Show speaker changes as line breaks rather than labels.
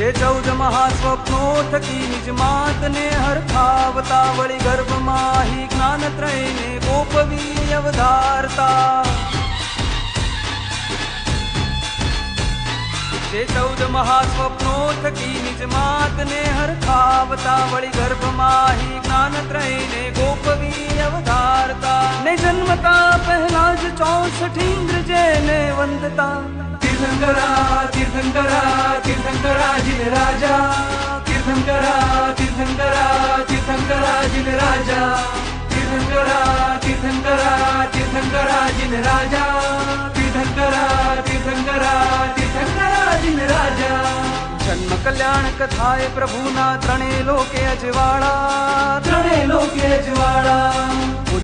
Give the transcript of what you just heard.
જે 14 મહાસ્વપ્નો થકી નિજ માતને હરખાવતા વળી ગર્ભમાં હિ જ્ઞાનત્રયને ગોપવી અવધારતા. જે 14 મહાસ્વપ્નો થકી નિજ માતને હરખાવતા વળી ગર્ભમાં હિ જ્ઞાનત્રયને ગોપવી અવધારતા. ને જન્મતા પહેલા જ 64 ઇન્દ્ર જેને વંદતા. તીર્થંકરા તીર્થંકરા તીર્થંકરા જીન રાજા. તીર્થંકરા તીર્થંકરા તીર્થંકરા જીન રાજા. તીર્થંકરા તીર્થંકરા તીર્થંકરા જીન રાજા. તીર્થંકરા તીર્થંકરા તીર્થંકરા જીન રાજા. જન્મ કલ્યાણ કથાએ પ્રભુના ત્રણે લોકે અજવાળા. ત્રણે લોકે અજવાળા.